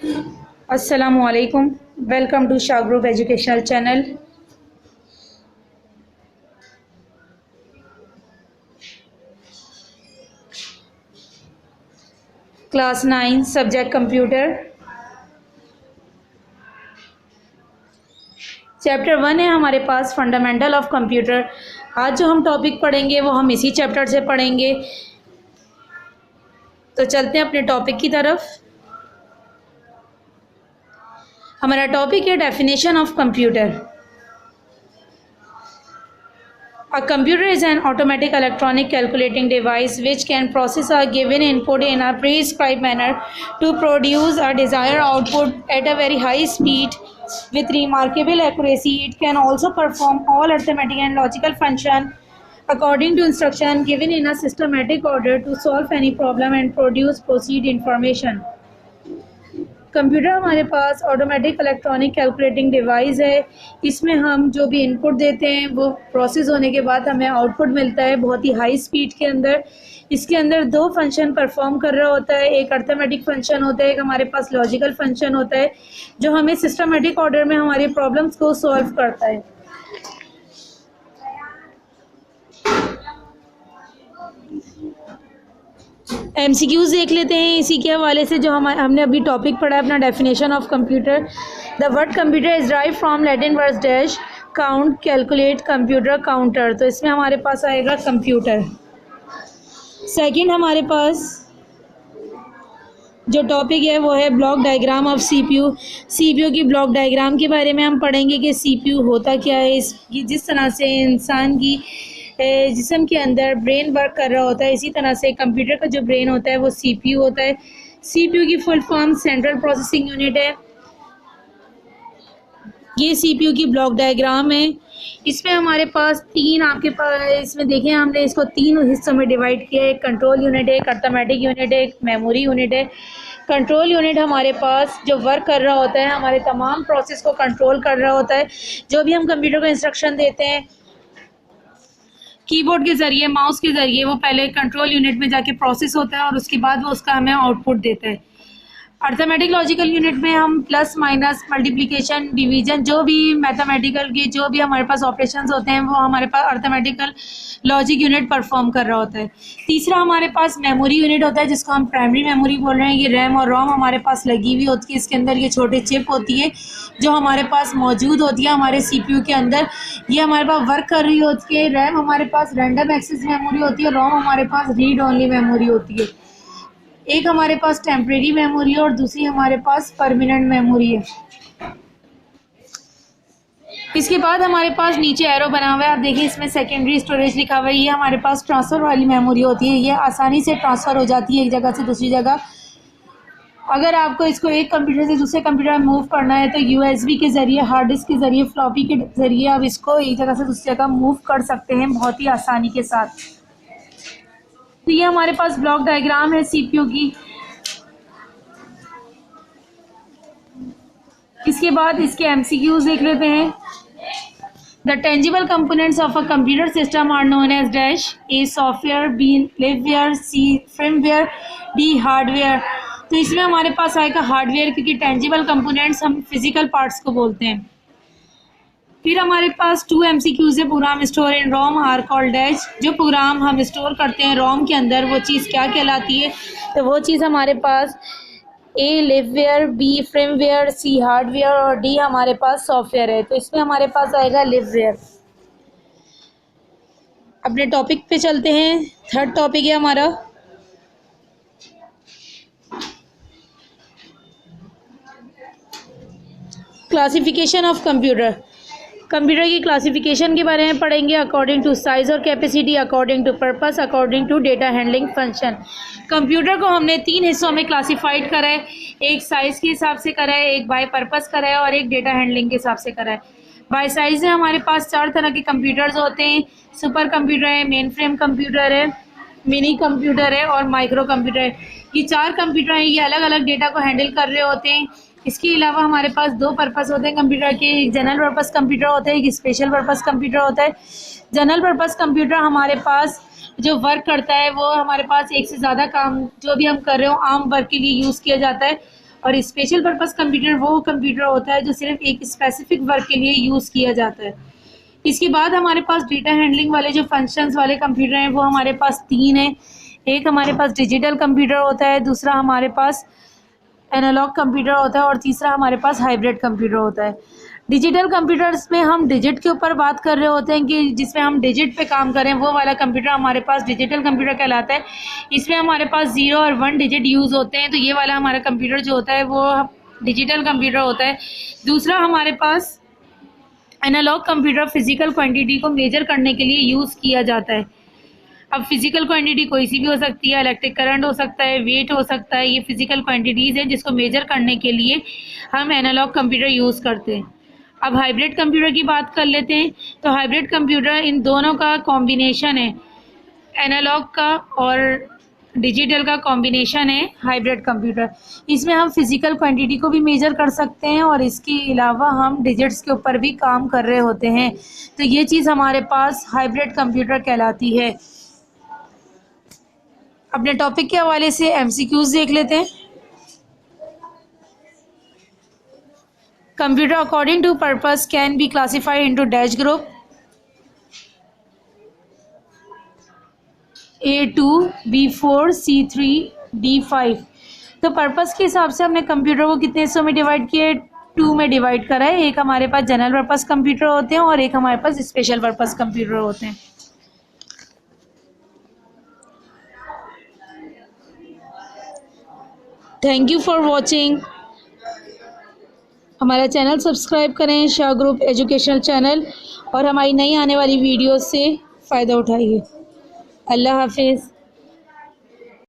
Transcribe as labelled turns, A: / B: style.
A: Assalamu alaikum. Welcome to Shah Group Educational Channel. Class 9 Subject Computer. Chapter 1 है हमारे पास fundamental of computer. आज जो हम टॉपिक पढ़ेंगे वो हम इसी चैप्टर से पढ़ेंगे। तो चलते हैं अपने टॉपिक की तरफ। हमारा टॉपिक है definition of computer. A computer is an automatic electronic calculating device which can process a given input in a prescribed manner to produce a desired output at a very high speed with remarkable accuracy. It can also perform all arithmetic and logical function according to instruction given in a systematic order to solve any problem and produce proceed information. Computer हमारे पास automatic electronic calculating device है। इसमें हम जो भी input देते हैं वो process होने के बाद हमें आउटपुट मिलता है बहुत ही हाई स्पीड के अंदर। इसके अंदर दो फंक्शन परफॉर्म कर रहा होता है, एक अर्थमेटिक फंक्शन होता है, एक हमारे पास लॉजिकल फंक्शन होता है जो हमें सिस्टमेटिक ऑर्डर में हमारी प्रॉब्लम्स को सॉल्व करता है। MCQs देख लेते हैं इसी के हवाले से जो हमने अभी टॉपिक पढ़ा है अपना definition of computer. The word computer is drive from Latin word dash count calculate computer counter. तो इसमें हमारे पास आएगा कंप्यूटर। सेकंड हमारे पास जो टॉपिक है वो है ब्लॉक डायग्राम ऑफ CPU की ब्लॉक डायग्राम के बारे में हम पढ़ेंगे कि CPU होता क्या है। जिस तरह से इंसान की जिस्म के अंदर ब्रेन वर्क कर रहा होता है, इसी तरह से कंप्यूटर का जो ब्रेन होता है वो CPU होता है। CPU की full form central processing unit है। ये CPU की ब्लॉक डायग्राम है। इसमें हमारे पास आपके पास इसमें देखें हमने इसको तीन हिस्सों में डिवाइड किया है। एक कंट्रोल यूनिट है, एक अर्थमेटिक यूनिट है, एक मेमोरी यूनिट है। कंट्रोल यूनिट हमारे पास जो वर्क कर रहा होता है, हमारे तमाम प्रोसेस को कंट्रोल कर रहा होता है। जो भी हम कंप्यूटर को इंस्ट्रक्शन देते हैं कीबोर्ड के ज़रिए, माउस के ज़रिए, वो पहले कंट्रोल यूनिट में जाके प्रोसेस होता है और उसके बाद वो उसका हमें आउटपुट देता है। अर्थमेटिक लॉजिकल यूनिट में हम प्लस माइनस मल्टीप्लिकेशन डिवीजन जो भी मैथमेटिकल के जो भी हमारे पास ऑपरेशंस होते हैं वो हमारे पास अर्थमेटिकल लॉजिक यूनिट परफॉर्म कर रहा होता है। तीसरा हमारे पास मेमोरी यूनिट होता है जिसको हम प्राइमरी मेमोरी बोल रहे हैं। ये रैम और रोम हमारे पास लगी हुई होती है। इसके अंदर ये छोटे चिप होती है जो हमारे पास मौजूद होती है हमारे CPU के अंदर। ये हमारे पास वर्क कर रही होती है। रैम हमारे पास रैंडम एक्सेस मेमोरी होती है, रोम हमारे पास रीड ओनली मेमोरी होती है। एक हमारे पास टेम्परेरी मेमोरी है और दूसरी हमारे पास परमानेंट मेमोरी है। इसके बाद हमारे पास नीचे एरो बना हुआ है, आप देखिए इसमें सेकेंडरी स्टोरेज लिखा हुआ है। ये हमारे पास ट्रांसफ़र वाली मेमोरी होती है, ये आसानी से ट्रांसफ़र हो जाती है एक जगह से दूसरी जगह। अगर आपको इसको एक कंप्यूटर से दूसरे कंप्यूटर में मूव करना है तो USB के ज़रिए, हार्ड डिस्क के ज़रिए, फ्लॉपी के ज़रिए आप इसको एक जगह से दूसरी जगह मूव कर सकते हैं बहुत ही आसानी के साथ। तो ये हमारे पास ब्लॉक डायग्राम है CPU की। इसके बाद इसके MCQs देख लेते हैं। The tangible components of a computer system are known as dash A software, B liveware, C firmware, D hardware. तो इसमें हमारे पास आएगा हार्डवेयर क्योंकि टेंजिबल कंपोनेंट्स हम फिजिकल पार्ट्स को बोलते हैं। फिर हमारे पास 2 MCQs है। Program store in ROM are called dash. जो प्रोग्राम हम स्टोर करते हैं रोम के अंदर वो चीज़ क्या कहलाती है? तो वो चीज़ हमारे पास A लिववेयर, B firmware, C hardware और D हमारे पास सॉफ्टवेयर है। तो इसमें हमारे पास आएगा लिववेयर। अपने टॉपिक पे चलते हैं। थर्ड टॉपिक है हमारा क्लासिफिकेशन ऑफ कंप्यूटर। कंप्यूटर की क्लासिफिकेशन के बारे में पढ़ेंगे अकॉर्डिंग टू साइज़ और capacity, according to purpose, according to data handling function. Computer को हमने 3 हिस्सों में क्लासिफाइड करा है। एक साइज़ के हिसाब से करा है, एक बाय पर्पस करा है और एक डेटा हैंडलिंग के हिसाब से करा है। बाय साइज़ में हमारे पास 4 तरह के कंप्यूटर्स होते हैं। सुपर कंप्यूटर है, मेन फ्रेम कंप्यूटर है, मिनी कंप्यूटर है और माइक्रो कंप्यूटर है। ये 4 कंप्यूटर हैं, ये अलग अलग डेटा को हैंडल कर रहे होते हैं। इसके अलावा हमारे पास 2 पर्पस होते हैं कंप्यूटर के। एक जनरल पर्पस कंप्यूटर होता है, एक स्पेशल पर्पस कंप्यूटर होता है। जनरल पर्पस कंप्यूटर हमारे पास जो वर्क करता है वो हमारे पास एक से ज़्यादा काम जो भी हम कर रहे हो आम वर्क के लिए यूज़ किया जाता है। और स्पेशल पर्पस कंप्यूटर वो कंप्यूटर होता है जो सिर्फ एक स्पेसिफिक वर्क के लिए यूज़ किया जाता है। इसके बाद हमारे पास डेटा हैंडलिंग वाले जो फंक्शंस वाले कंप्यूटर हैं वो हमारे पास 3 हैं। एक हमारे पास डिजिटल कंप्यूटर होता है, दूसरा हमारे पास एनालॉग कंप्यूटर होता है और तीसरा हमारे पास हाइब्रिड कंप्यूटर होता है। डिजिटल कंप्यूटर्स में हम डिजिट के ऊपर बात कर रहे होते हैं कि जिसमें हम डिजिट पे काम करें, वो वाला कंप्यूटर हमारे पास डिजिटल कंप्यूटर कहलाता है। इसमें हमारे पास 0 और 1 डिजिट यूज़ होते हैं, तो ये वाला हमारा कंप्यूटर जो होता है वो डिजिटल कंप्यूटर होता है। दूसरा हमारे पास एनालॉग कंप्यूटर फिजिकल क्वांटिटी को मेजर करने के लिए यूज़ किया जाता है। अब फिजिकल क्वांटिटी कोई सी भी हो सकती है, इलेक्ट्रिक करंट हो सकता है, वेट हो सकता है, ये फिजिकल क्वांटिटीज़ हैं जिसको मेजर करने के लिए हम एनालॉग कंप्यूटर यूज़ करते हैं। अब हाइब्रिड कंप्यूटर की बात कर लेते हैं। तो हाइब्रिड कंप्यूटर इन दोनों का कॉम्बिनेशन है, एनालॉग का और डिजिटल का कॉम्बिनेशन है हाइब्रिड कंप्यूटर। इसमें हम फिजिकल क्वांटिटी को भी मेजर कर सकते हैं और इसके अलावा हम डिजिट्स के ऊपर भी काम कर रहे होते हैं, तो ये चीज़ हमारे पास हाइब्रिड कंप्यूटर कहलाती है। अपने टॉपिक के हवाले से एमसीक्यूज देख लेते हैं। Computer according to purpose can be classified into dash group A2, B4, C3, D5। तो पर्पस के हिसाब से हमने कंप्यूटर को कितने हिस्सों में डिवाइड किया है? 2 में डिवाइड करा है। एक हमारे पास जनरल पर्पस कंप्यूटर होते हैं और एक हमारे पास स्पेशल पर्पस कंप्यूटर होते हैं। Thank you for watching. हमारा चैनल सब्सक्राइब करें, शाह ग्रुप एजुकेशनल चैनल, और हमारी नई आने वाली वीडियो से फ़ायदा उठाइए। अल्लाह हाफिज़।